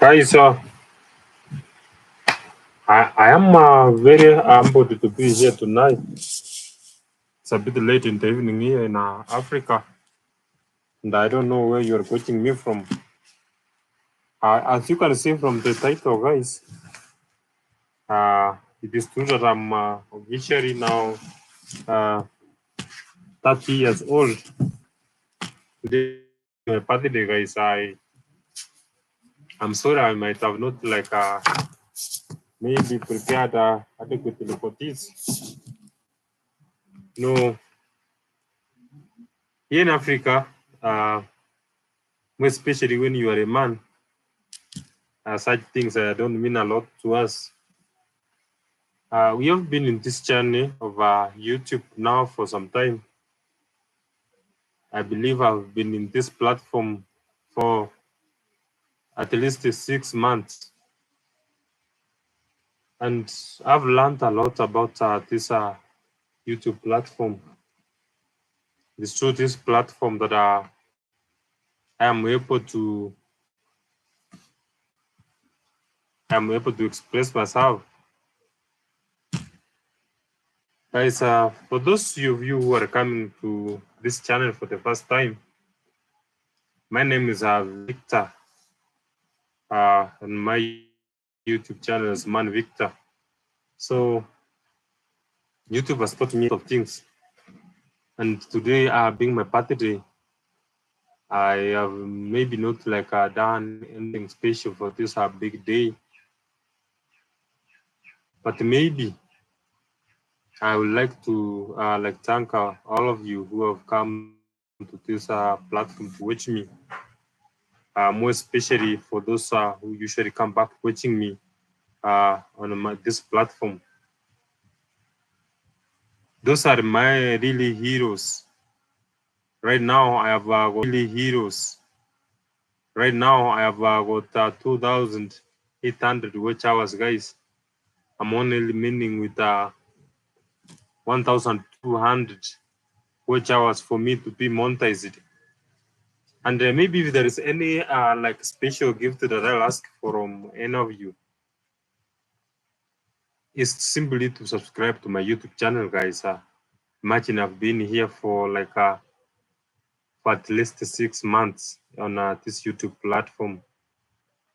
Guys, I am very humbled to be here tonight. It's a bit late in the evening here in Africa, and I don't know where you're watching me from. As you can see from the title, guys, it is true that I'm officially now uh, 30 years old. Today, my birthday, guys. I'm sorry I might have not maybe prepared adequately for this. No, here in Africa, more especially when you are a man, such things don't mean a lot to us. We have been in this journey of YouTube now for some time. I believe I've been in this platform for at least 6 months. And I've learned a lot about this YouTube platform. It's through this platform that I am able to express myself. Guys, for those of you who are coming to this channel for the first time, my name is Victor, and my YouTube channel is Man Victor. So YouTube has taught me a lot of things, and today being my birthday, I have maybe not done anything special for this big day, but maybe I would like to thank all of you who have come to this platform to watch me. More especially for those who usually come back watching me on this platform. Those are my really heroes. Right now, I have got really heroes. Right now, I have got 2,800 watch hours, guys. I'm only remaining with 1,200 watch hours for me to be monetized. And maybe if there is any special gift that I'll ask from any of you, is simply to subscribe to my YouTube channel, guys. Imagine I've been here for for at least 6 months on this YouTube platform.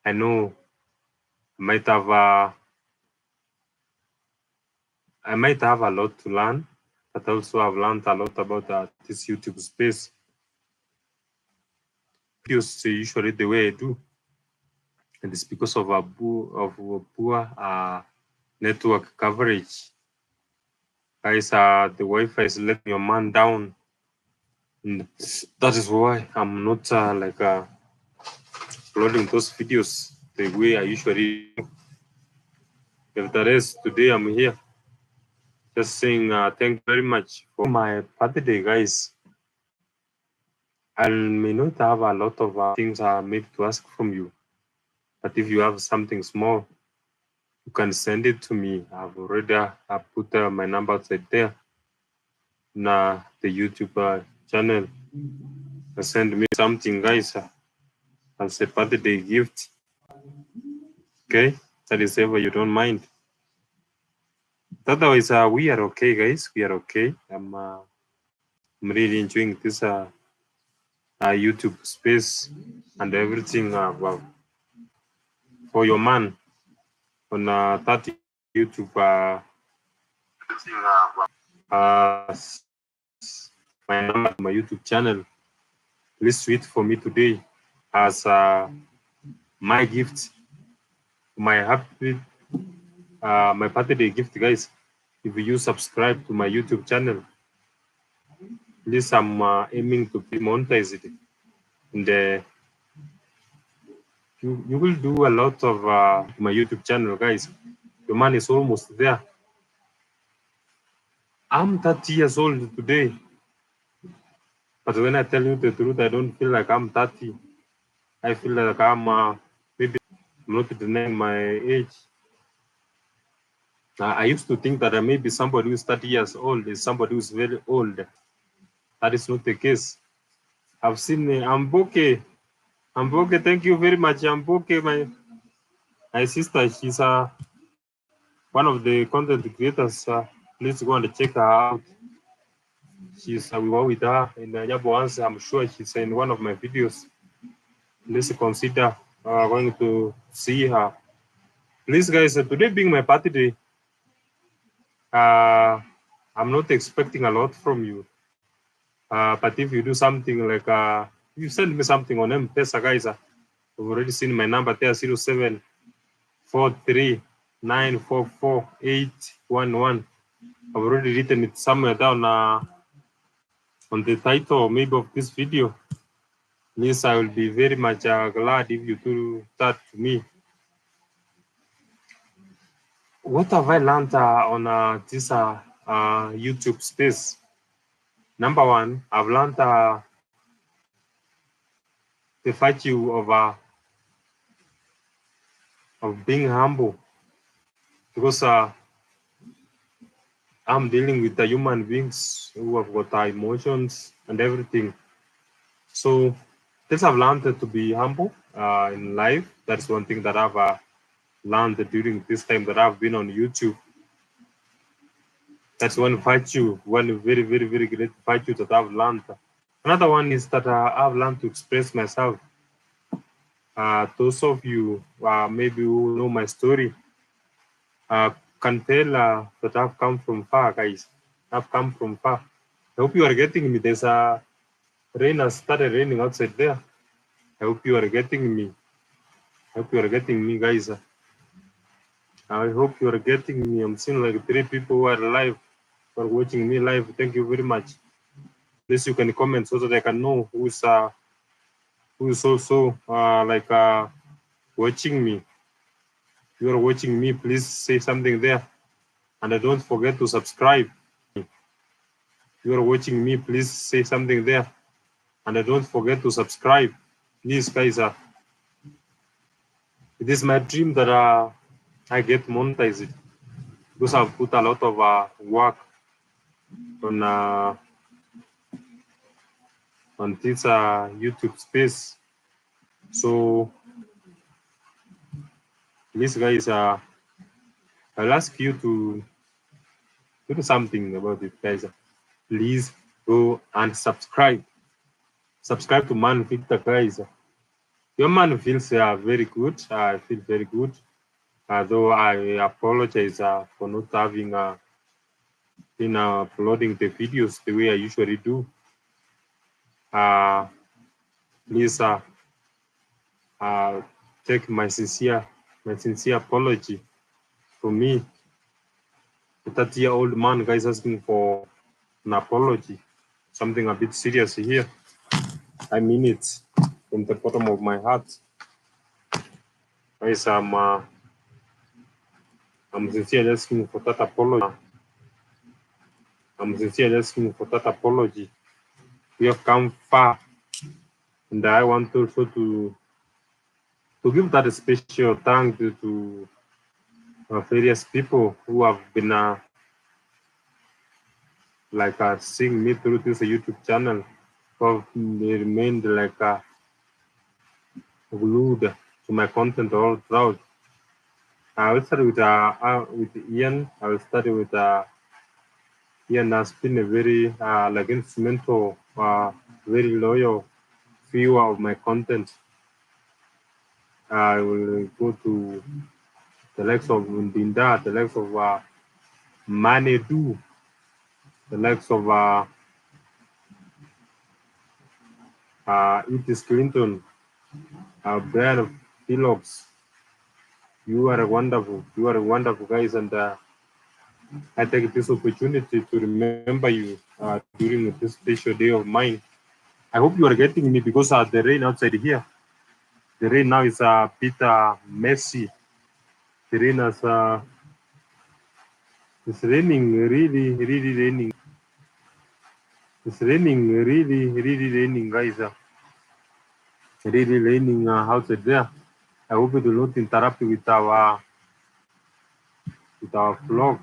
I know I might have a lot to learn, but also I've learned a lot about this YouTube space. Videos usually the way I do, and it's because of a poor network coverage. Guys, the Wi-Fi is letting your man down, and that is why I'm not uploading those videos the way I usually do. If that is, today I'm here just saying thank you very much for my birthday, guys. I may not have a lot of things maybe to ask from you, but if you have something small, you can send it to me. I've already put my number outside there in the YouTube channel. Send me something, guys, as a birthday gift. Okay, that is ever you don't mind. Otherwise, we are okay, guys. We are okay. I'm really enjoying this YouTube space and everything for your man on 30 YouTube. My number, my YouTube channel. Please tweet for me today as my gift, my my birthday gift, guys. If you subscribe to my YouTube channel, please, I'm aiming to be monetized, and you will do a lot of my YouTube channel, guys. Your man is almost there. I'm 30 years old today, but when I tell you the truth, I don't feel like I'm 30. I feel like I'm maybe I'm not denying my age. I used to think that maybe somebody who's 30 years old is somebody who's very old. That is not the case. I've seen Amboke. Amboke, thank you very much. Amboke, My sister, she's one of the content creators. Please go and check her out. She's we were with her in Nyaboans. I'm sure she's in one of my videos. Please consider going to see her. Please, guys, today being my party day, I'm not expecting a lot from you. But if you do something like you send me something on Mpesa, guys, you've already seen my number there, 0743944811. I've already written it somewhere down on the title maybe of this video. Please, I will be very much glad if you do that to me. What have I learned on this YouTube space? Number one, I've learned the virtue of being humble, because I'm dealing with the human beings who have got emotions and everything. So this I've learned to be humble in life. That's one thing that I've learned during this time that I've been on YouTube. That's one virtue, one very, very, very great virtue that I've learned. Another one is that I've learned to express myself. Those of you maybe who know my story can tell that I've come from far, guys. I've come from far. I hope you are getting me. There's rain has started raining outside there. I hope you are getting me. I hope you are getting me, guys. I hope you are getting me. I'm seeing like 3 people who are live, who are watching me live. Thank you very much. Please, you can comment so that I can know who's also watching me. If you are watching me, please say something there, and don't forget to subscribe. If you are watching me, please say something there, and don't forget to subscribe. Please, guys, it is my dream that I get monetized, because I've put a lot of work on this YouTube space. So please, guys, I'll ask you to do something about it, guys. Please go and subscribe. Subscribe to Man Filter, guys. Your man feels very good. I feel very good. Though I apologize for not having been uploading the videos the way I usually do. Please take my sincere apology from me. The 30-year-old man, guys, asking for an apology. Something a bit serious here. I mean it from the bottom of my heart. Guys, I'm sincerely asking for that apology. I'm sincerely asking for that apology. We have come far, and I want also to give that special thank to various people who have been seeing me through this YouTube channel, who have remained glued to my content all throughout. I will start with Ian. I will start with Ian has been a very instrumental, very loyal viewer of my content. I will go to the likes of Ndinda, the likes of Manedu, the likes of Itis Clinton, Brian Phillips. You are wonderful. You are wonderful, guys, and I take this opportunity to remember you during this special day of mine. I hope you are getting me, because the rain outside here. The rain now is a bit messy. The rain is it's raining, really, really raining. It's raining, really, really raining, guys. Really raining outside there. I hope it will not interrupt with our vlog,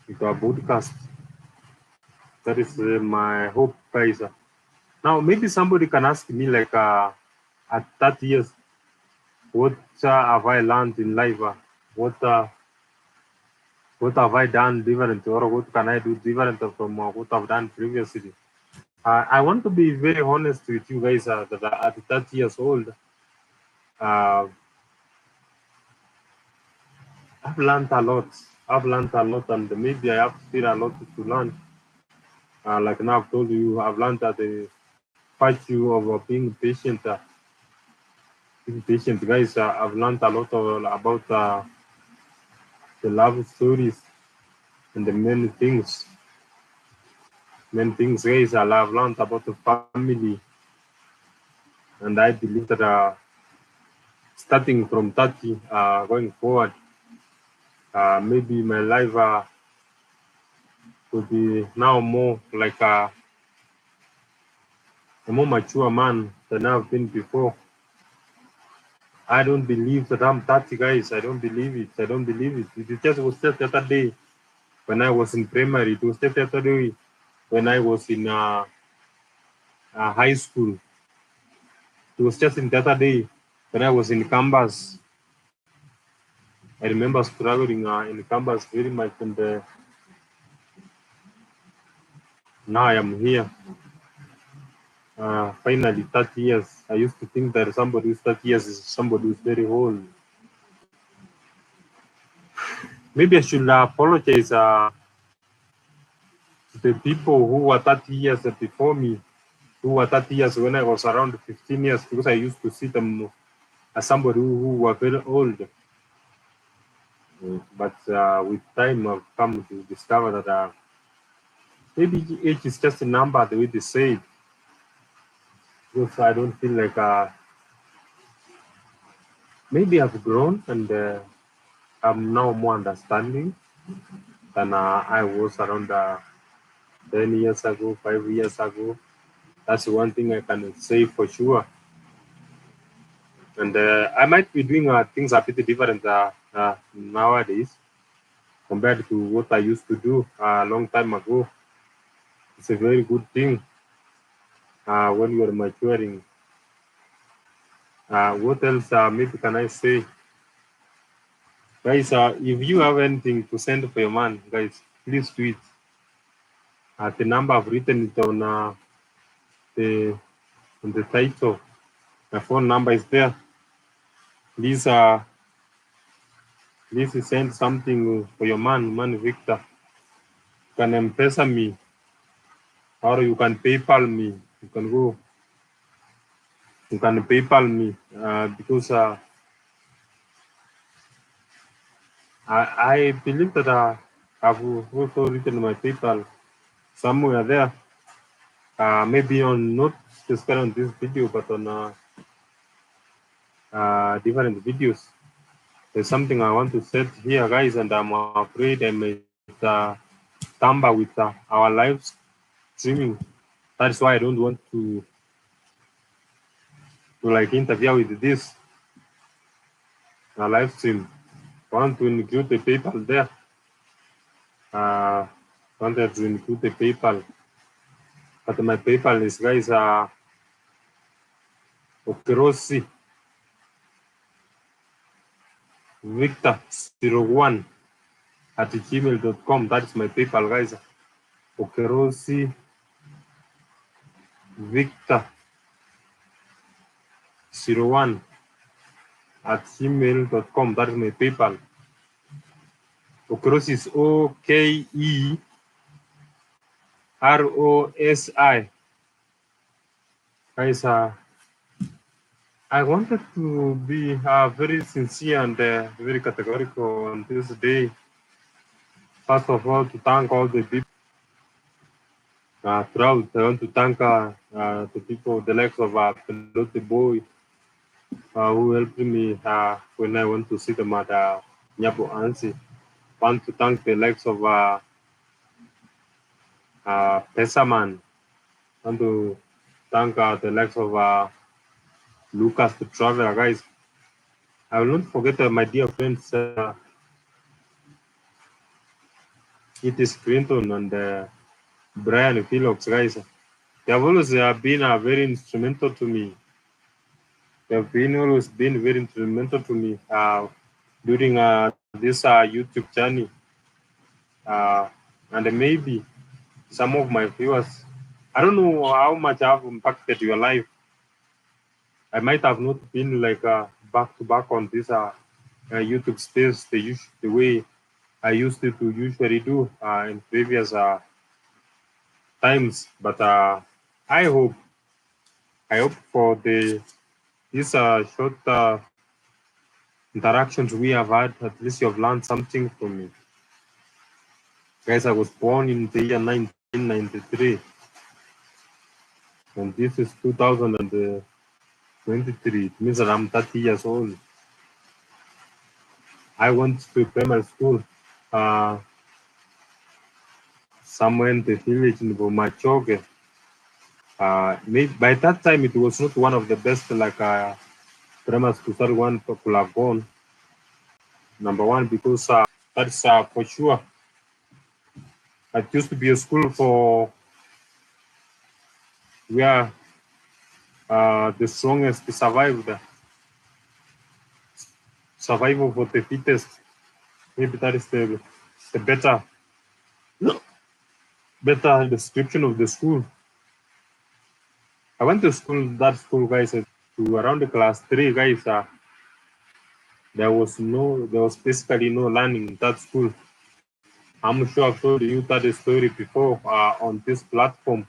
with our podcast. That is my hope, guys. Now, maybe somebody can ask me, like, at 30 years, what have I learned in life? What have I done different, or what can I do different from what I've done previously? I want to be very honest with you guys that at 30 years old, uh, I've learned a lot. I've learned a lot, and maybe I have still a lot to learn. Like now, I've told you, I've learned that the virtue of being patient. Being patient, guys. I've learned a lot about the love stories and the many things. Many things, guys. I've learned about the family, and I believe that starting from 30, going forward, maybe my life will be now more like a more mature man than I've been before. I don't believe that I'm 30, guys. I don't believe it. I don't believe it. It just was just the other day when I was in primary. It was just the other day when I was in high school. It was just in the other day when I was in campus. I remember struggling in campus very much, and now I am here. Finally, 30 years. I used to think that somebody who's 30 years is somebody who's very old. Maybe I should apologize to the people who were 30 years before me, who were 30 years when I was around 15 years, because I used to see them as somebody who were very old. But with time, I've come to discover that maybe age is just a number, the way they say it. Because I don't feel like maybe I've grown and I'm now more understanding than I was around 10 years ago, 5 years ago. That's one thing I can say for sure. And I might be doing things a bit different nowadays compared to what I used to do a long time ago. It's a very good thing when you're maturing. What else maybe can I say? Guys, if you have anything to send for your man, guys, please do it. The number I've written it on the title. My phone number is there. Please send something for your man Victor. You can Mpesa me, or you can PayPal me. You can PayPal me because I believe that I've also written my PayPal somewhere there. Maybe on not especially on this video, but on different videos. There's something I want to set here, guys, and I'm afraid I might tamper with our live streaming. That's why I don't want to like interfere with this live stream. I want to include the PayPal there. Wanted to include the PayPal, but my PayPal is, guys, Okerosi Victor 01 at gmail.com. That's my PayPal, guys. Okerosi Victor 01 at gmail.com. That is my PayPal. Okerosi is OKEROSI. Guys, I wanted to be very sincere and very categorical on this day. First of all, to thank all the people throughout. I want to thank the people, the likes of Pelote Boy, who helped me when I went to see them at Nyapo Ansi. Want to thank the likes of Pesaman. Want to thank the likes of Lucas the Traveler, guys. I will not forget my dear friends, it is Clinton and Brian Phillips, guys. They have always been very instrumental to me They've been always been very instrumental to me during this YouTube journey. And maybe some of my viewers, I don't know how much I've impacted your life. I might have not been like back to back on this YouTube space the way I used to usually do in previous times, but I hope for these short interactions we have had, at least you have learned something from me. Guys, I was born in the year 1993, and this is 2023. It means that I'm 30 years old. I went to primary school somewhere in the village in Bomachoge. Maybe by that time, it was not one of the best primary schools that one could have gone. Number one, because that's for sure. It used to be a school for where the strongest survived, survival for the fittest. Maybe that is the better description of the school. I went to that school, guys, to around the class 3, guys. There was basically no learning in that school. I'm sure I've told you that story before on this platform.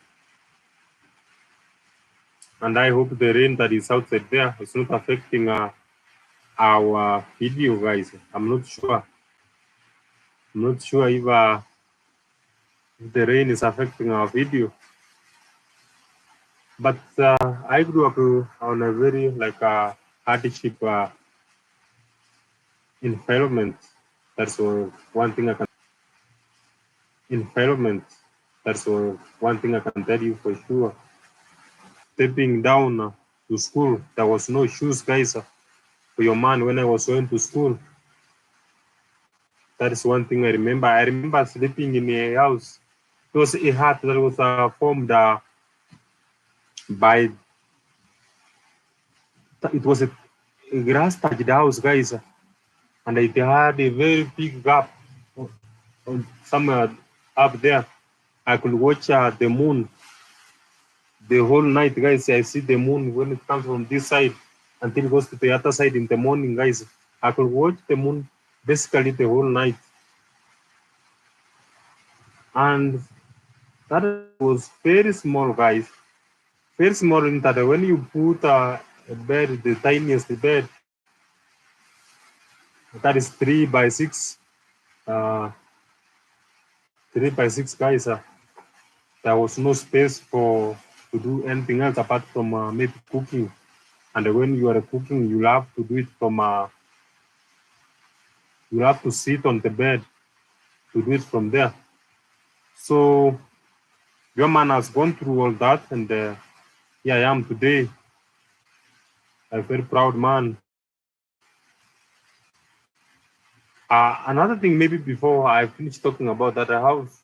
And I hope the rain that is outside there is not affecting our video, guys. I'm not sure. I'm not sure if the rain is affecting our video. But I grew up on a very hardship environment. That's one thing I can. Environment. That's one thing I can tell you for sure. Stepping down to school, there was no shoes, guys, for your man when I was going to school. That is one thing I remember. I remember sleeping in a house. It was a hut that was formed by. It was a grass thatched house, guys, and it had a very big gap somewhere up there. I could watch the moon the whole night, guys. I see the moon when it comes from this side until it goes to the other side in the morning, guys. I could watch the moon basically the whole night. And that was very small, guys. Very small in that when you put a bed, the tiniest bed, that is 3 by 6. 3 by 6, guys. There was no space to do anything else apart from maybe cooking. And when you are cooking, you have to do it you have to sit on the bed to do it from there. So your man has gone through all that, and here I am today, a very proud man. Another thing, maybe before I finish talking about that house,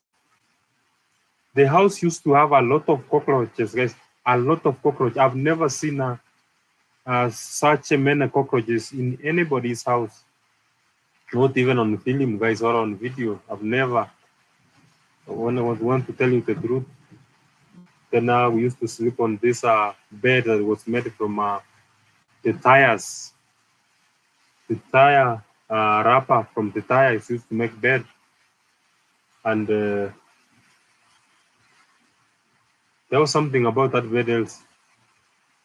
the house used to have a lot of cockroaches, guys. A lot of cockroaches. I've never seen such many cockroaches in anybody's house. Not even on film, guys, or on video. I've never. When I want to tell you the truth, then we used to sleep on this bed that was made from the tires. The tire wrapper from the tire is used to make bed. And there was something about that bed else.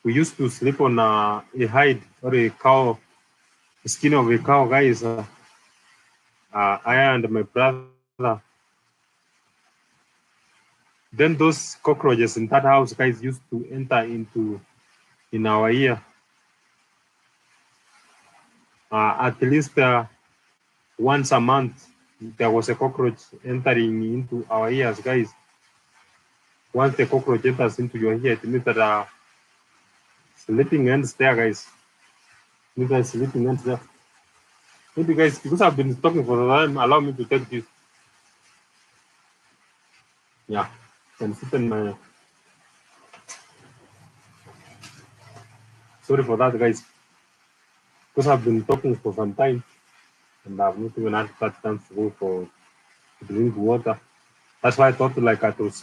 We used to sleep on a hide or a cow, the skin of a cow, guys. I and my brother. Then those cockroaches in that house, guys, used to enter in our ear. At least once a month, there was a cockroach entering into our ears, guys. Once the cockroach enters into your ear, it means that sleeping ends there, guys. You guys sleeping ends there. Maybe, guys, because I've been talking for a time, allow me to take this. Yeah, and sit in my. Sorry for that, guys. Because I've been talking for some time and I've not even had that chance to go to drink water. That's why I thought like it was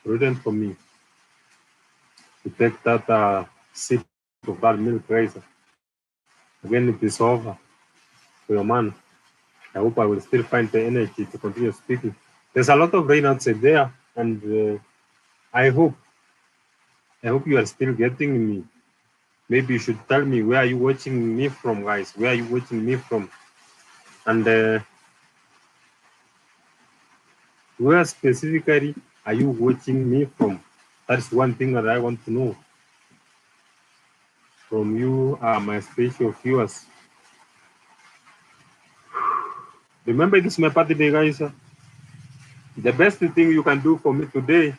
prudent for me to take that sip of that milk, guys. Again, it is over for your man. I hope I will still find the energy to continue speaking. There's a lot of rain outside there, and I hope you are still getting me. Maybe you should tell me where are you watching me from, guys? Where are you watching me from? And where specifically are you watching me from? That's one thing that I want to know from you, my special viewers. Remember, it is my birthday, guys. The best thing you can do for me today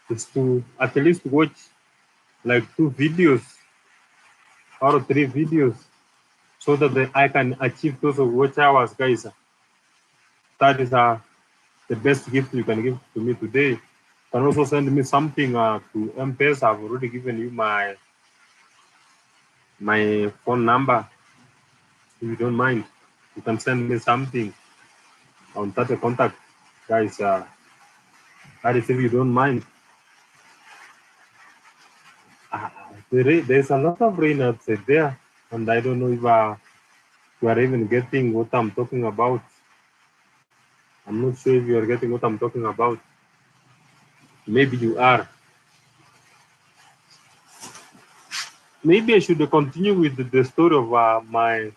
is to at least watch like 2 videos or 3 videos so that I can achieve those watch hours, guys. That is the best gift you can give to me today. You can also send me something to Mpesa. I've already given you my phone number. If you don't mind, you can send me something on that contact, guys. That is if you don't mind. There's a lot of rain outside there, and I don't know if you are even getting what I'm talking about. I'm not sure if you are getting what I'm talking about. Maybe you are. Maybe I should continue with the story of my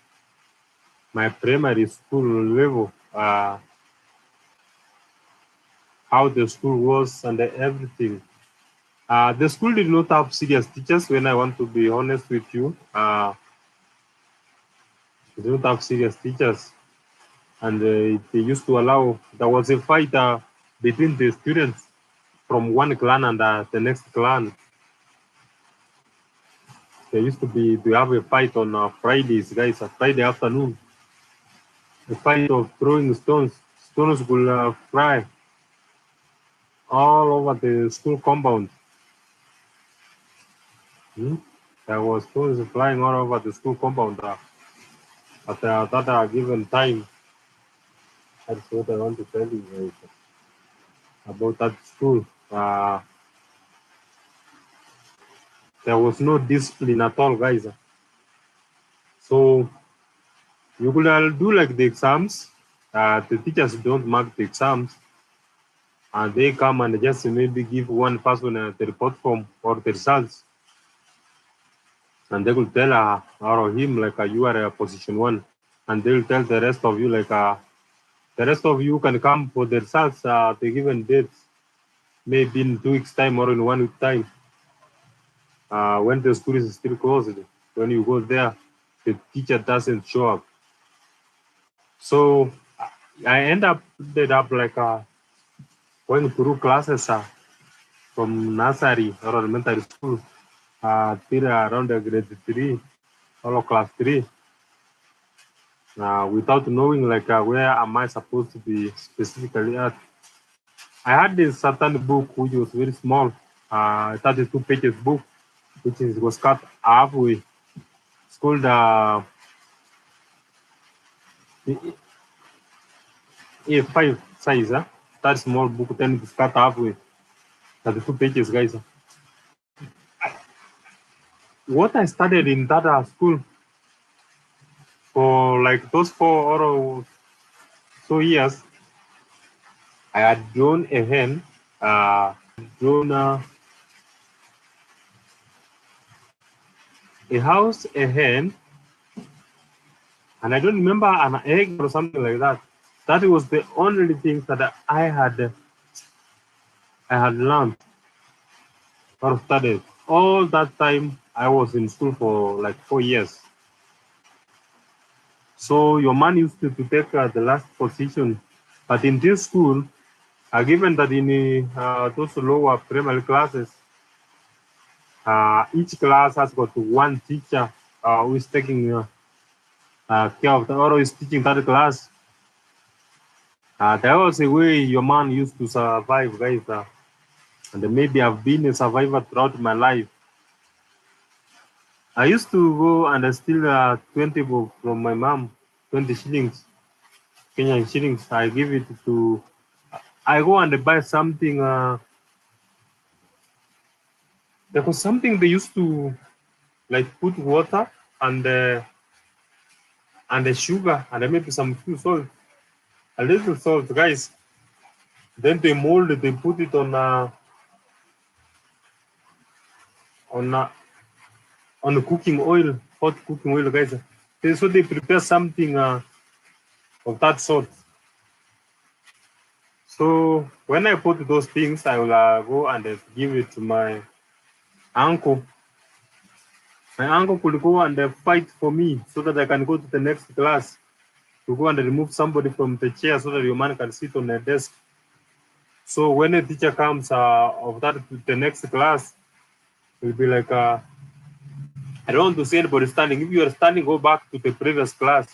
primary school level, how the school was and everything. The school did not have serious teachers, when I want to be honest with you. They did not have serious teachers, and they used to allow, there was a fight between the students from one clan and the next clan. There used to have a fight on Fridays, guys, a Friday afternoon. A fight of throwing stones. Stones will fly all over the school compound. There was stones flying all over the school compound at that given time. That's what I want to tell you guys about that school. There was no discipline at all, guys. So you could do like the exams. The teachers don't mark the exams, and they come and just maybe give one person the report form or the results, and they will tell her or him like you are a position 1, and they'll tell the rest of you like the rest of you can come for the results the given dates, maybe in 2 weeks time or in 1 week time, when the school is still closed. When you go there, the teacher doesn't show up. So I ended up like going through classes from nursery or elementary school till around grade 3 or class 3, without knowing like where am I supposed to be specifically at. I had this certain book which was very small, 32 pages book, which was cut halfway. It's called A5 size. That small book, then it's cut halfway. 32 pages, guys. What I studied in that school for like those 4 or so years, I had drawn a hen, drawn a house, a hen, and I don't remember an egg or something like that. That was the only thing that I had learned or studied. All that time I was in school for like 4 years. So your man used to take the last position. But in this school, given that in those lower primary classes, each class has got one teacher who is taking care of the, or is teaching that class. There was a way your man used to survive, guys. And maybe I've been a survivor throughout my life. I used to go and I steal 20 bob from my mom, 20 shillings, Kenyan shillings. I give it to, I go and buy something. There was something they used to like put water and the sugar and maybe some few salt, a little salt, guys. Then they mold it, they put it on a, on the cooking oil, hot cooking oil, guys. So they prepare something of that sort. So when I put those things, I will go and give it to my uncle. My uncle could go and fight for me so that I can go to the next class to go and remove somebody from the chair so that your man can sit on the desk. So when a teacher comes of that the next class, will be like, I don't want to see anybody standing. If you are standing, go back to the previous class.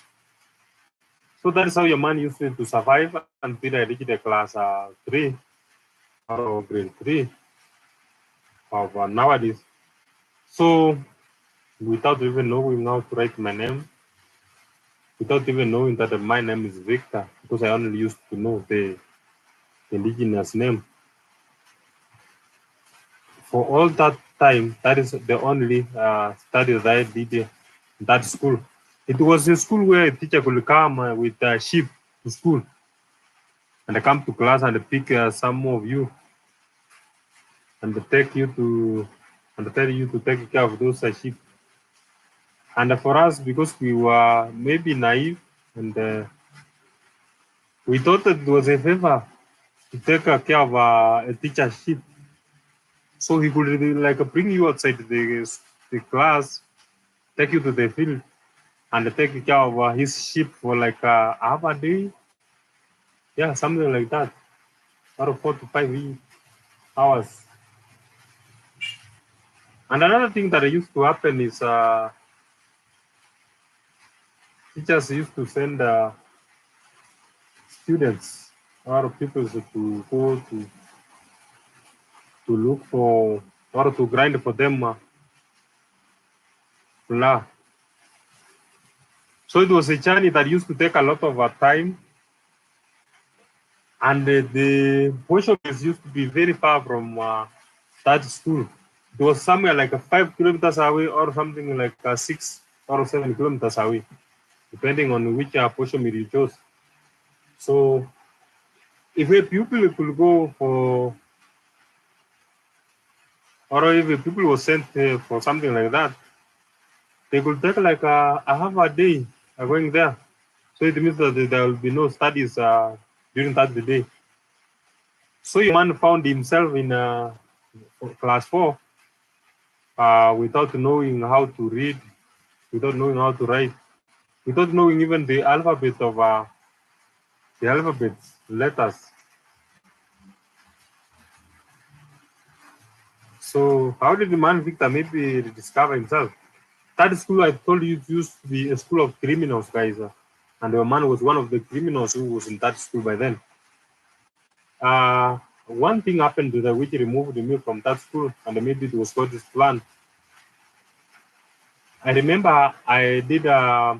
So that is how your man used to survive until I reached the class 3 or grade 3 of nowadays. So without even knowing how to write my name, without even knowing that my name is Victor, because I only used to know the indigenous name. For all that time, that is the only study that I did in that school. It was a school where a teacher could come with sheep to school and come to class and pick some of you and take you to and tell you to take care of those sheep. And for us, because we were maybe naive and we thought it was a favor to take care of a teacher's sheep. So he could like bring you outside the class, take you to the field, and take care of his sheep for like half a day. Yeah, something like that. Or 4 to 5 hours. And another thing that used to happen is teachers used to send students or people to go to look for or to grind for them flour. So it was a journey that used to take a lot of time, and the portion used to be very far from that school. It was somewhere like 5 kilometers away or something like 6 or 7 kilometers away, depending on which portion you chose. So if a pupil could go for, or if a pupil was sent for something like that, they could take like a half a day going there. So it means that there will be no studies during that day. So your man found himself in class 4 without knowing how to read, without knowing how to write, without knowing even the alphabet of the alphabet letters. So how did the man Victor maybe discover himself? That school I told you used to be a school of criminals, guys. And the man was one of the criminals who was in that school by then. One thing happened to that which removed me from that school, and maybe it was God's plan. I remember I did, I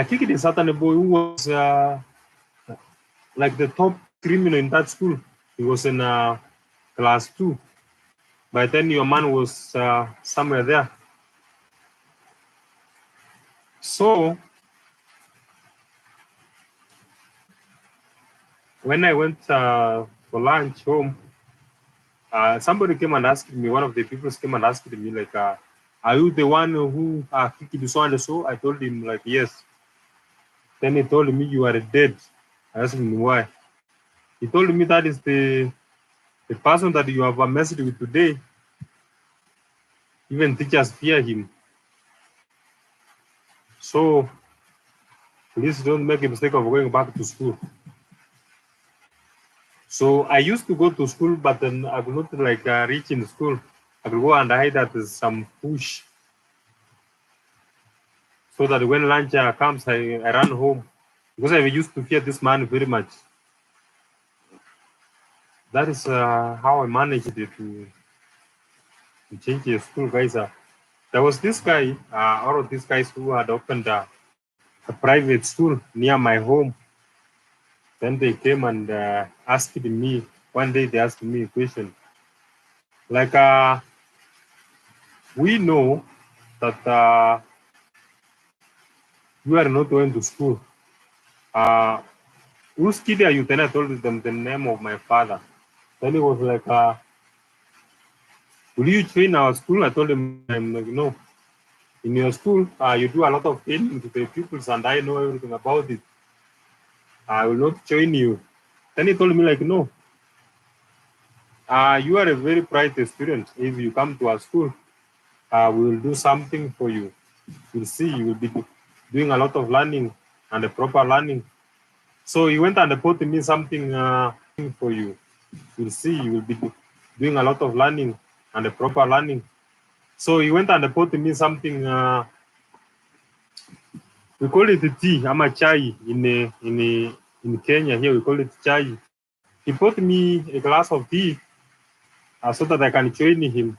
think it is certain boy who was like the top criminal in that school. He was in class 2. By then, your man was somewhere there. So when I went for lunch home, somebody came and asked me, one of the people came and asked me, like, are you the one who kicked so and so? I told him, like, yes. Then he told me, you are dead. I asked him why. He told me that is the person that you have messed with today. Even teachers fear him. So please don't make a mistake of going back to school. So I used to go to school, but then I could not like reach in school. I could go and hide at some bush so that when lunch comes, I run home because I used to fear this man very much. That is how I managed it. to change the school, guys. There was this guy, all of these guys who had opened a private school near my home. Then they came and asked me, one day they asked me a question. Like, we know that you are not going to school. Whose kid are you? Then I told them the name of my father. Then he was like, will you join our school? I told him, I'm like, no. In your school, you do a lot of training to the pupils, and I know everything about it. I will not join you. Then he told me, like, no. You are a very bright student. If you come to our school, we will do something for you. You'll see, you will be doing a lot of learning and a proper learning. So he went and put me something for you. You'll see, you will be doing a lot of learning and a proper learning. So he went and put me something. We call it tea, ama chai in Kenya. Here we call it chai. He put me a glass of tea so that I can join him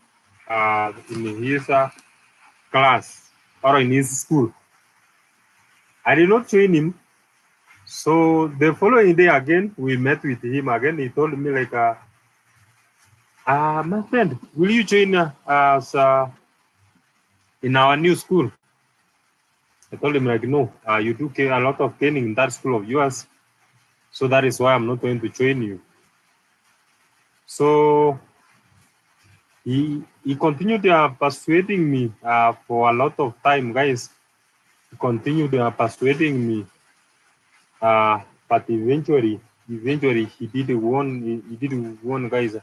in his class or in his school. I did not join him. So the following day again, we met with him again. He told me like, my friend, will you join us in our new school? I told him like, no, you do a lot of training in that school of yours. So that is why I'm not going to join you. So he continued persuading me for a lot of time, guys. He continued persuading me, but eventually he did won. He did won, guys.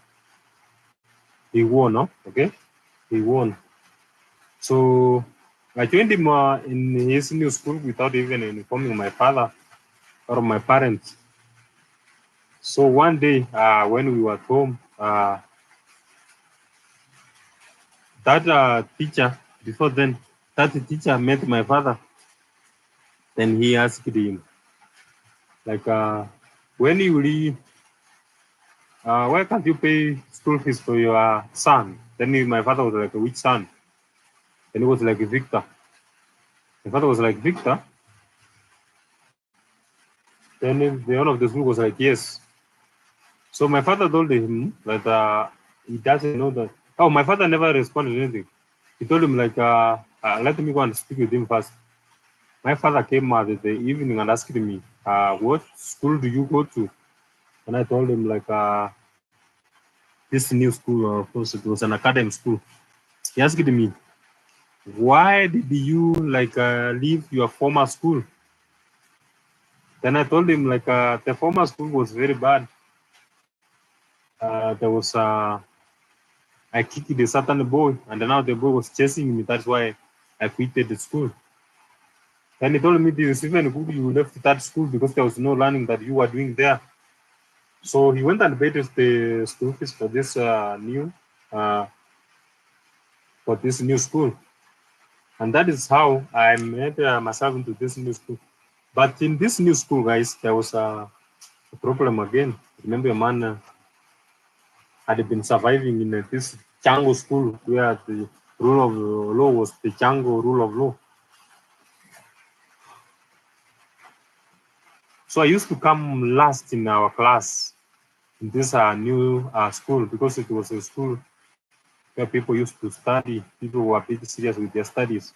He won, no? Okay, he won. So I joined him in his new school without even informing my father or my parents. So one day when we were at home, that teacher, before then, that teacher met my father. Then he asked him, like, when you leave, why can't you pay school fees for your son? Then my father was like, which son? Then he was like, Victor. My father was like, Victor? Then the owner of the school was like, yes. So my father told him that he doesn't know that. Oh, my father never responded anything. He told him like, let me go and speak with him first. My father came out in the evening and asked me, what school do you go to? And I told him like, this new school, of course, it was an academy school. He asked me, why did you like leave your former school? Then I told him like, the former school was very bad. There was I kicked a certain boy, and now the boy was chasing me. That's why I quitted the school. Then he told me, this is even good you left that school because there was no learning that you were doing there. So he went and paid the school fees for this new school, and that is how I made myself into this new school. But in this new school, guys, there was a problem again. Remember, a man had been surviving in this Chango school where the rule of law was the Chango rule of law. So I used to come last in our class in this new school because it was a school where people used to study. People were pretty serious with their studies.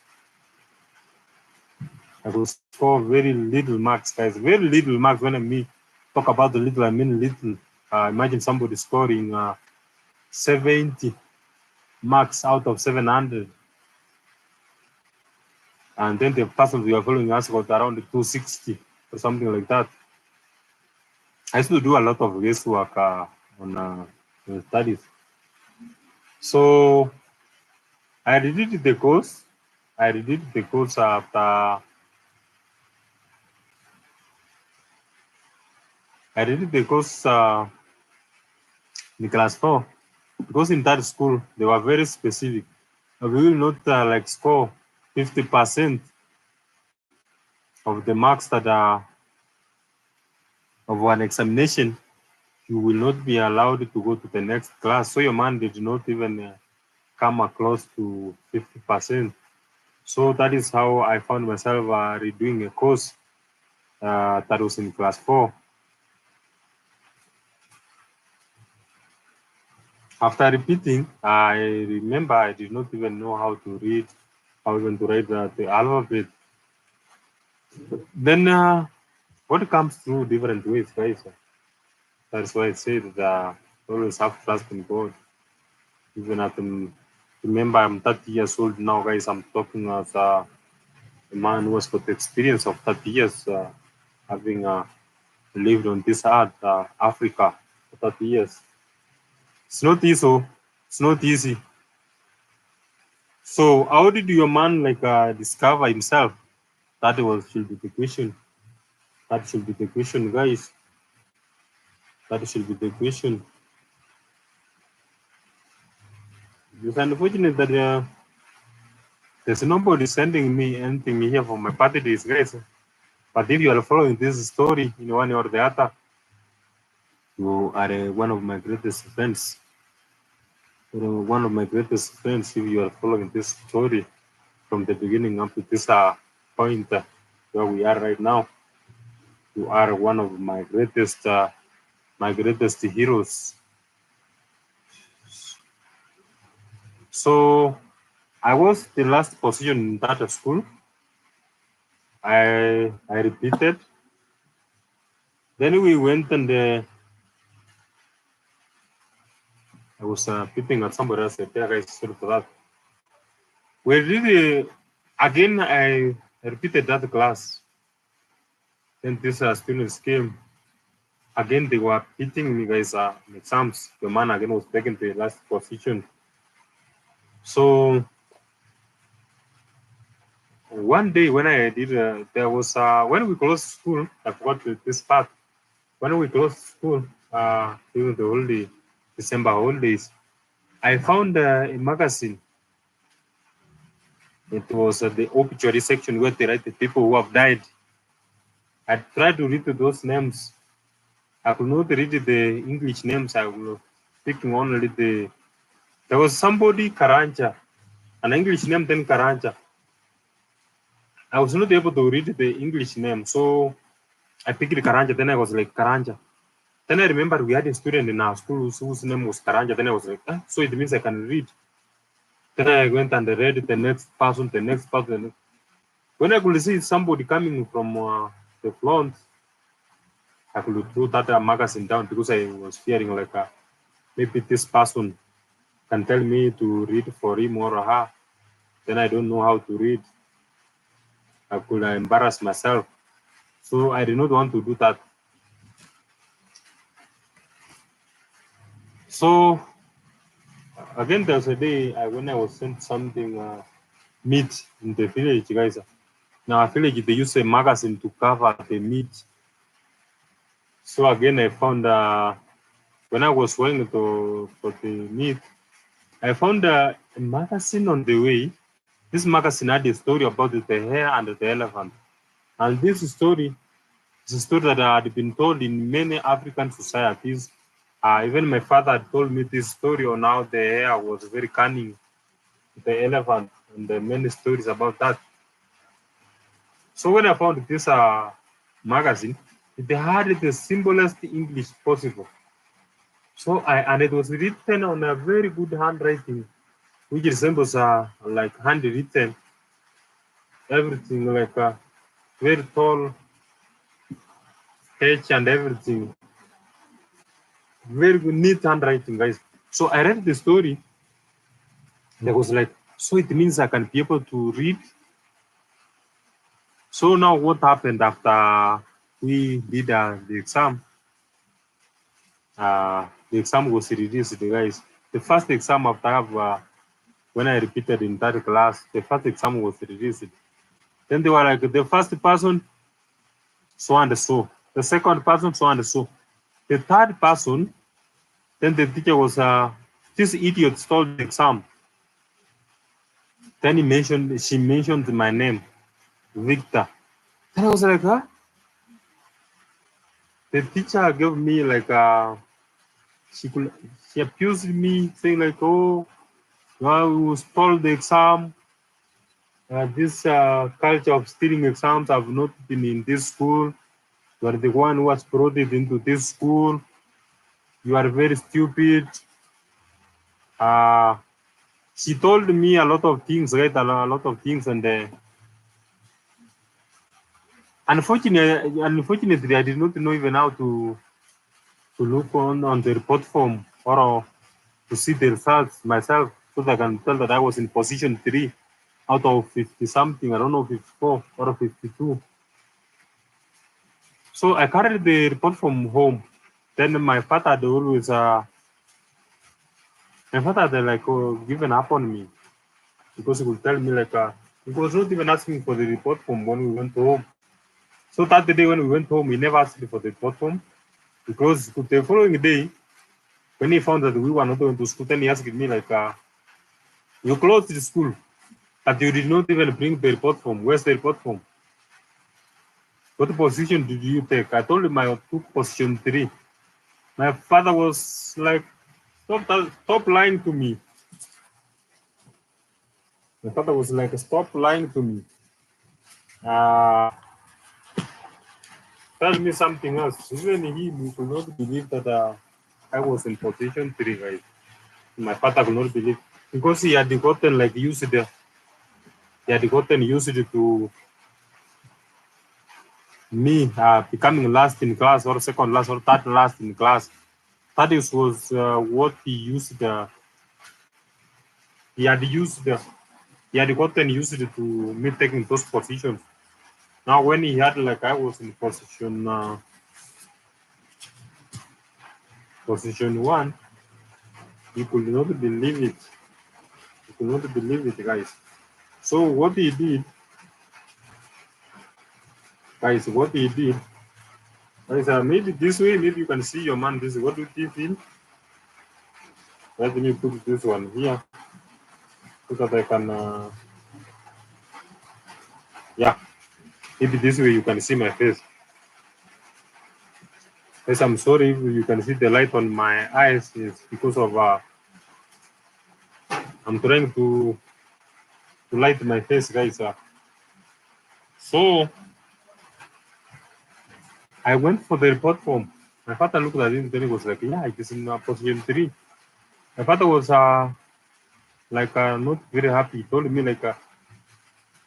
I could score very little marks, guys. Very little marks. When I talk about the little, I mean little. Imagine somebody scoring 70 marks out of 700. And then the person we are following us got around 260 or something like that. I used to do a lot of guesswork on studies. So I redid the course. I redid the course after I redid the course in class 4 because in that school they were very specific. We will not like score 50% of the marks that are of an examination. You will not be allowed to go to the next class. So your man did not even come close to 50%. So that is how I found myself redoing a course that was in class 4. After repeating, I remember I did not even know how to read, how even to write the alphabet. Then what comes through different ways, guys. That's why I say that always have trust in God. Even at remember I'm 30 years old now, guys. I'm talking as a man who has got the experience of 30 years having lived on this earth, Africa, for 30 years. It's not easy. It's not easy. So how did your man discover himself? That should be the question. That should be the question, guys. That should be the question. It's unfortunate that there's nobody sending me anything here for my birthdays, guys. But if you are following this story in one or the other, you are one of my greatest friends. You're one of my greatest friends if you are following this story from the beginning up to this point where we are right now. You are one of my greatest heroes. So I was the last position in that school. I repeated. Then we went and I was peeping at somebody else. There, guys, sorry for that. We really again. I repeated that class. Then these students came again. They were beating me, guys. In exams. The man again was taken to the last position. So one day when I did, there was when we closed school. I forgot this part. When we closed school during the holiday, December holidays, I found a magazine. It was the obituary section where they write the people who have died. I tried to read those names. I could not read the English names. I was picking only the. There was somebody Karanja, an English name then Karanja. I was not able to read the English name, so I picked Karanja. Then I was like Karanja. Then I remember we had a student in our school whose name was Karanja. Then I was like, so it means I can read. Then I went and read the next person, the next person. When I could see somebody coming from the front, I could throw that magazine down because I was fearing maybe this person can tell me to read for him or her. Then I don't know how to read. I could embarrass myself. So I did not want to do that. So again, there was a day when I was sent something meat in the village, guys. Now, I feel like they use a magazine to cover the meat. So again, I found when I was going for the meat, I found a magazine on the way. This magazine had a story about the hare and the elephant. And this story is a story that had been told in many African societies. Even my father had told me this story on how the hare was very cunning, the elephant, and many stories about that. So when I found this magazine, it had the simplest English possible. So and it was written on a very good handwriting, which resembles like handwritten, everything like a very tall sketch and everything. Very good, neat handwriting, guys. So I read the story. And I was like, so it means I can be able to read. So now what happened after we did the exam? The exam was released, guys. The first exam after when I repeated in that class, the first exam was released. Then they were like, the first person, so and so. The second person, so and so. The third person, then the teacher was, this idiot stole the exam. Then she mentioned my name, Victor. Then I was like, huh? The teacher gave me like, she accused me saying like, oh, We stole the exam. This culture of stealing exams have not been in this school. You are the one who has brought it into this school. You are very stupid. Uh, she told me a lot of things, right? A lot of things, and unfortunately, I did not know even how to look on the report form or to see the results myself, so that I can tell that I was in position 3 out of 50 something. I don't know, 54 or 52. So I carried the report from home. Then my father had always my father had like given up on me, because he would tell me like he was not even asking for the report form when we went home. So that day when we went home, he never asked me for the report form, because the following day when he found that we were not going to school, then he asked me like, you closed the school, but you did not even bring the report form. Where's the report form? What position did you take? I told him I took position 3. My father was like, stop lying to me. My father was like, stop lying to me. Tell me something else. Even he could not believe that I was in position 3, right? My father could not believe, because he had gotten like he had gotten used to me becoming last in class, or second last, or third last in class. That is was what he used. He had used. He had gotten used to me taking those positions. Now, when he had like I was in position 1, he could not believe it. He could not believe it, guys. So what he did, guys, maybe this way, maybe you can see your man this way. What do you feel? Let me put this one here, so that I can, yeah, maybe this way you can see my face. Yes, I'm sorry if you can see the light on my eyes. It's because of, I'm trying to light my face, guys. So I went for the report form. My father looked at it and then he was like, yeah, it is in position 3. My father was like not very happy. He told me like,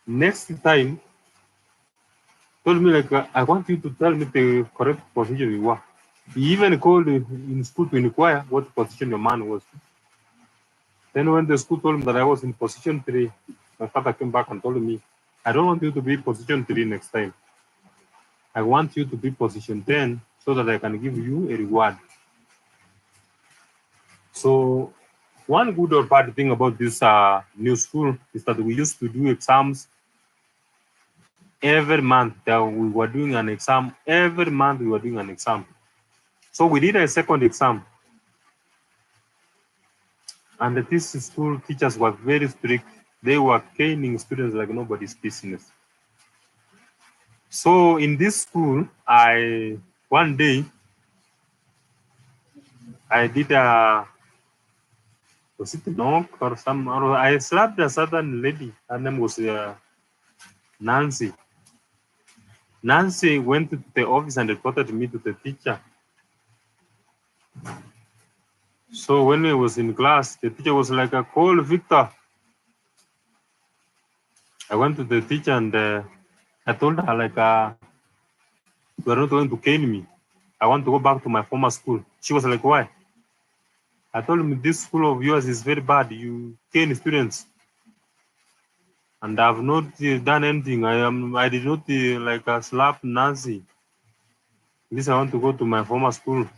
next time, told me like, I want you to tell me the correct position you were. He even called in school to inquire what position your man was. Then when the school told him that I was in position 3, my father came back and told me, I don't want you to be position 3 next time. I want you to be position 10, so that I can give you a reward. So one good or bad thing about this new school is that we used to do exams every month. We were doing an exam every month. We were doing an exam. So we did a second exam, and this school teachers were very strict. They were caning students like nobody's business. So in this school, one day I did was it knock or some, or I slapped a certain lady. Her name was Nancy. Nancy went to the office and reported me to the teacher. So when I was in class, the teacher was like, call Victor. I went to the teacher and I told her like, you are not going to cane me. I want to go back to my former school. She was like, why? I told him, this school of yours is very bad. You cane students. And I've not done anything. I did not like slap Nancy. This I want to go to my former school.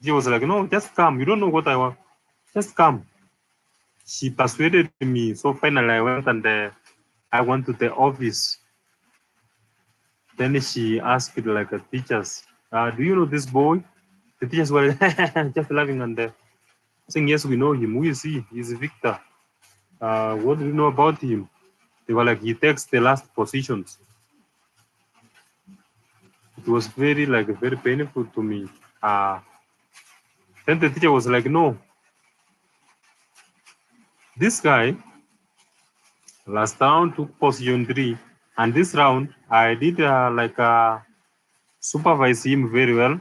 She was like, no, just come. You don't know what I want. Just come. She persuaded me. So finally I went and I went to the office. Then she asked like teachers, do you know this boy? The teachers were just laughing and saying, yes, we know him. We see he's Victor. What do you know about him? They were like, he takes the last positions. It was very painful to me. Then the teacher was like, no, This guy last round took position 3, and this round I did supervise him very well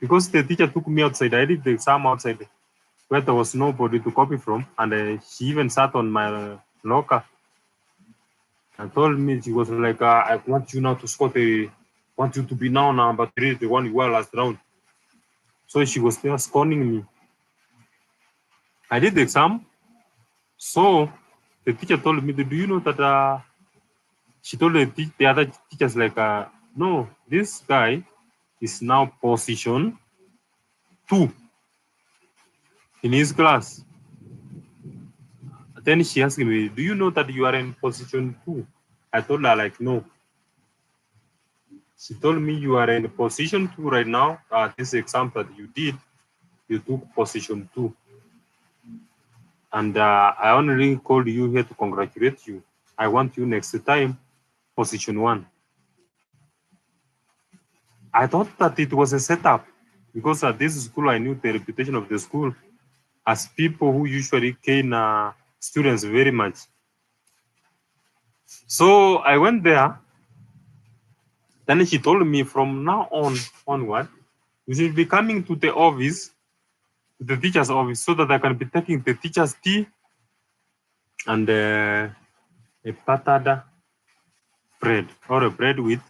because the teacher took me outside. I did the exam outside where there was nobody to copy from, and she even sat on my locker and told me, she was like, I want you now to score want you to be now number 3, the one you were last round. So she was there scorning me. I did the exam. So the teacher told me, do you know that she told the other teachers like, no, this guy is now position 2 in his class. Then she asked me, do you know that you are in position 2? I told her like, no. She told me, you are in position 2 right now. This exam that you did, you took position 2. And I only called you here to congratulate you. I want you next time, position 1. I thought that it was a setup because at this school, I knew the reputation of the school as people who usually cane students very much. So I went there. Then she told me, from now onward, you should be coming to the office, to the teacher's office, so that I can be taking the teacher's tea and a patata bread, or a bread with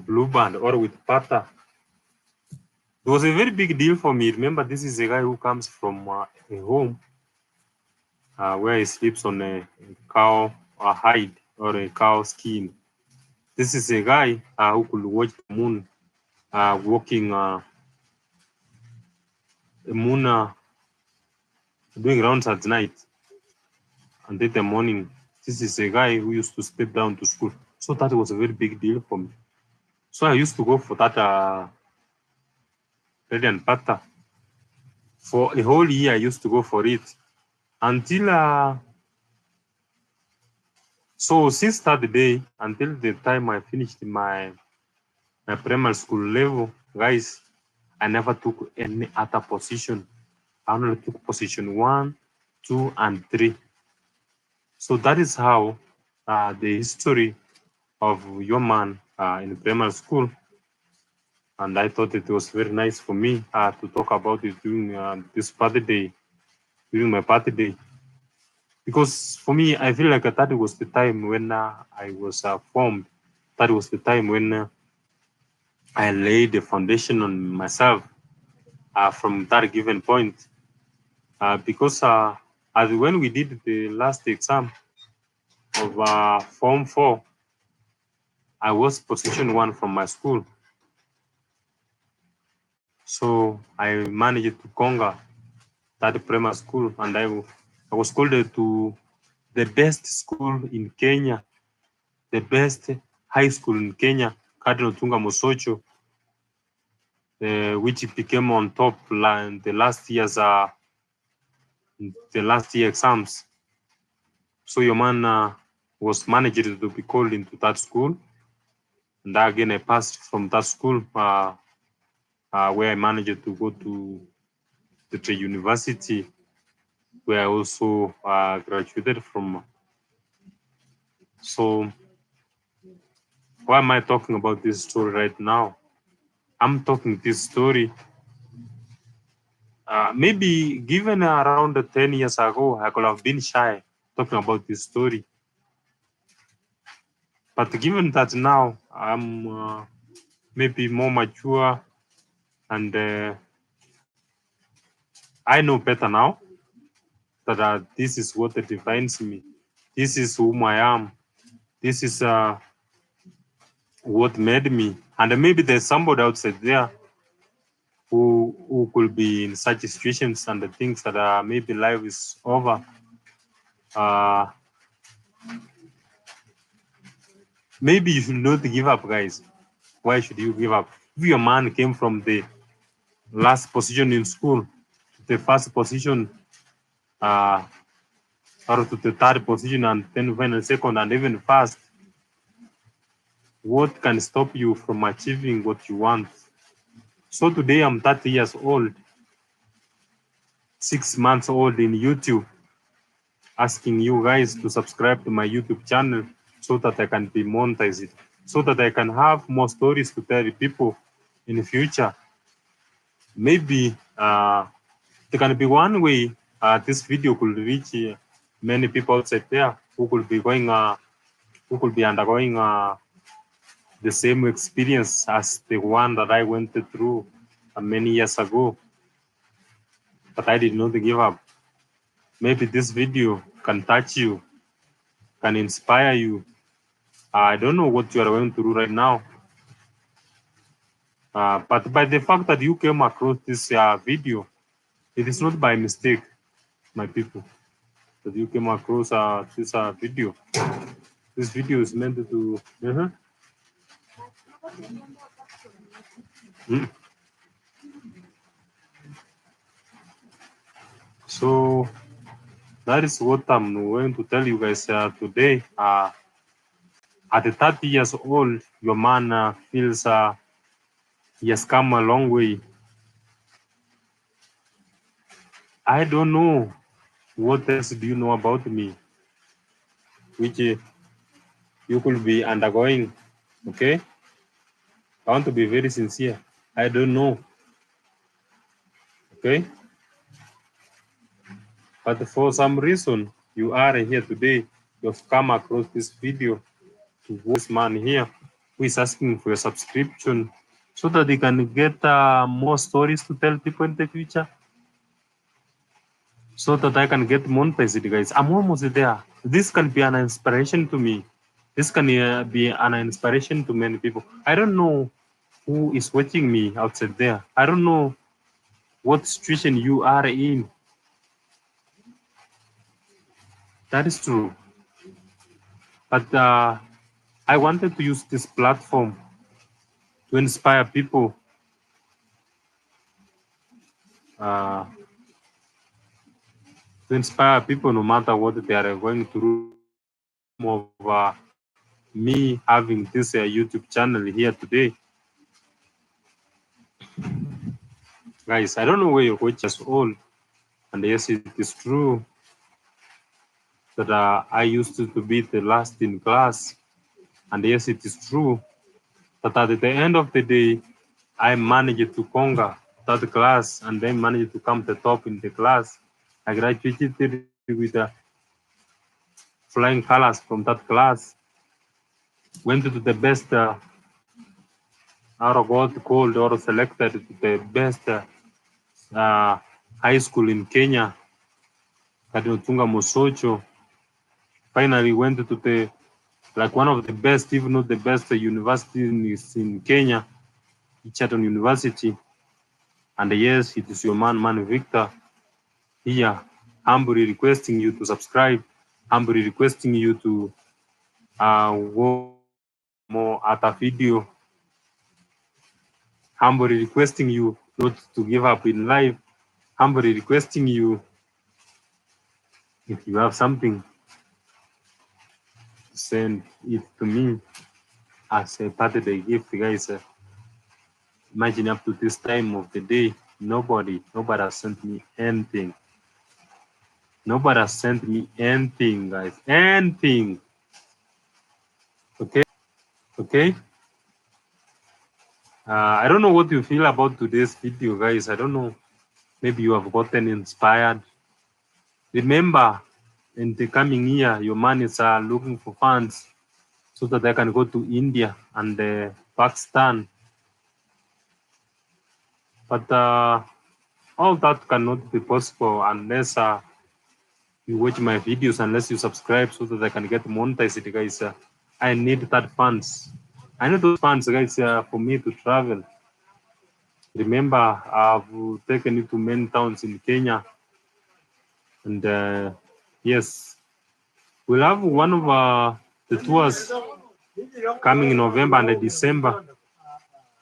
blue band or with butter. It was a very big deal for me. Remember, this is a guy who comes from a home where he sleeps on a cow hide or a cow skin. This is a guy who could watch the moon walking, the moon doing rounds at night, and in the morning. This is a guy who used to step down to school. So that was a very big deal for me. So I used to go for that bread and butter. For a whole year, I used to go for it until so since that day until the time I finished my primary school level, guys, I never took any other position. I only took position 1, 2, and 3. So that is how the history of your man in primary school. And I thought it was very nice for me to talk about it during this birthday, during my birthday. Because for me, I feel like that was the time when I was formed. That was the time when I laid the foundation on myself from that given point. Because as when we did the last exam of Form 4, I was position 1 from my school. So I managed to conquer that primary school, and I was called to the best school in Kenya, the best high school in Kenya, Cardinal Tunga Mosocho, which became on top the last year exams. So your man was managed to be called into that school, and again I passed from that school where I managed to go to the university, where I also graduated from. So why am I talking about this story right now? I'm talking this story. Maybe given around 10 years ago, I could have been shy talking about this story. But given that now I'm maybe more mature and I know better now that this is what defines me. This is whom I am. This is what made me. And maybe there's somebody outside there who could be in such situations and the things that maybe life is over. Maybe you should not give up, guys. Why should you give up? If your man came from the last position in school to the first position, or to the third position, and then final second, and even first, what can stop you from achieving what you want? So today I'm 30 years old, 6 months old in YouTube. asking you guys to subscribe to my YouTube channel so that I can be monetized, so that I can have more stories to tell people in the future. Maybe there can be one way this video could reach many people outside there who could be going, who could be undergoing the same experience as the one that I went through many years ago, but I did not give up. Maybe this video can touch you, can inspire you. I don't know what you are going through right now, but by the fact that you came across this video, it is not by mistake, my people, that you came across this video. This video is meant to. So that is what I'm going to tell you guys today. At 30 years old, your man feels he has come a long way. I don't know what else do you know about me, which you could be undergoing. Okay, I want to be very sincere. I don't know. Okay, but for some reason you are here today. You've come across this video to this man here who is asking for a subscription so that they can get more stories to tell people in the future, so that I can get monetized, guys. I'm almost there. This can be an inspiration to me. This can be an inspiration to many people. I don't know who is watching me outside there. I don't know what situation you are in. That is true. But I wanted to use this platform to inspire people. To inspire people no matter what they are going through. Of me having this YouTube channel here today. Guys, I don't know where you're watching us all. And yes, it is true that I used to be the last in class. And yes, it is true that at the end of the day, I managed to conquer that class and then managed to come the top in the class. I graduated with flying colors from that class. Went to the best, out of got called or selected to the best high school in Kenya, Katinutunga Mosocho. Finally went to the, like one of the best, if not the best universities in Kenya, Egerton University. And yes, it is your man Victor here, humbly requesting you to subscribe, humbly requesting you to watch more other video, humbly requesting you not to give up in life, humbly requesting you, if you have something, send it to me as a birthday gift, guys. Imagine up to this time of the day, nobody has sent me anything. Nobody has sent me anything, guys. Anything. Okay. I don't know what you feel about today's video, guys. I don't know. Maybe you have gotten inspired. Remember, in the coming year, your man is looking for funds so that I can go to India and Pakistan. But all that cannot be possible unless you watch my videos, unless you subscribe so that I can get monetized, guys. I need that funds. I need those funds, guys, for me to travel. Remember, I've taken you to many towns in Kenya. And yes, we'll have one of the tours coming in November and December.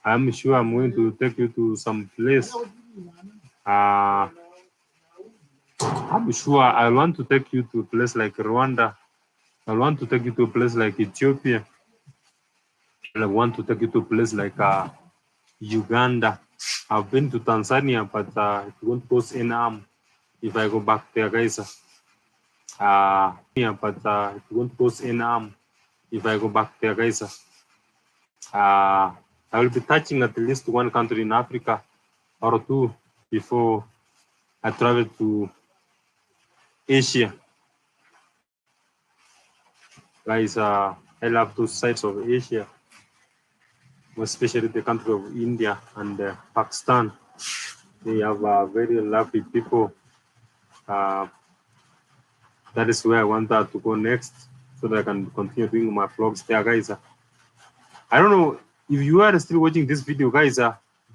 I'm sure I'm going to take you to some place. I'm sure I want to take you to a place like Rwanda. I want to take you to a place like Ethiopia. I want to take you to a place like Uganda. I've been to Tanzania, but it won't cost any harm if I go back there, guys. Yeah, but it won't cause any harm if I go back there, guys. I will be touching at least one country in Africa or two before I travel to Asia. Guys, I love those sides of Asia, especially the country of India and Pakistan. They have very lovely people. Uh, that is where I want to go next so that I can continue doing my vlogs there, guys. I don't know if you are still watching this video, guys.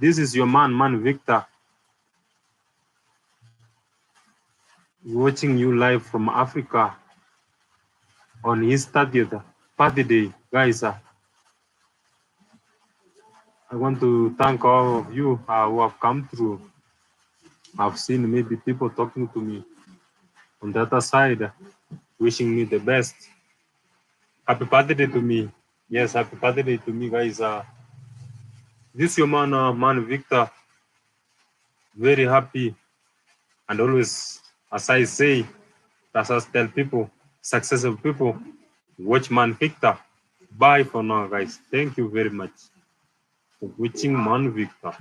This is your man Victor, watching you live from Africa on his 30th birthday, guys. I want to thank all of you who have come through. I've seen maybe people talking to me on the other side, wishing me the best. Happy birthday to me. Yes, happy birthday to me, guys. This your man Victor. Very happy and always, as I say, as I tell people, successful people, watch man Victor. Bye for now, guys. Thank you very much for watching man Victor.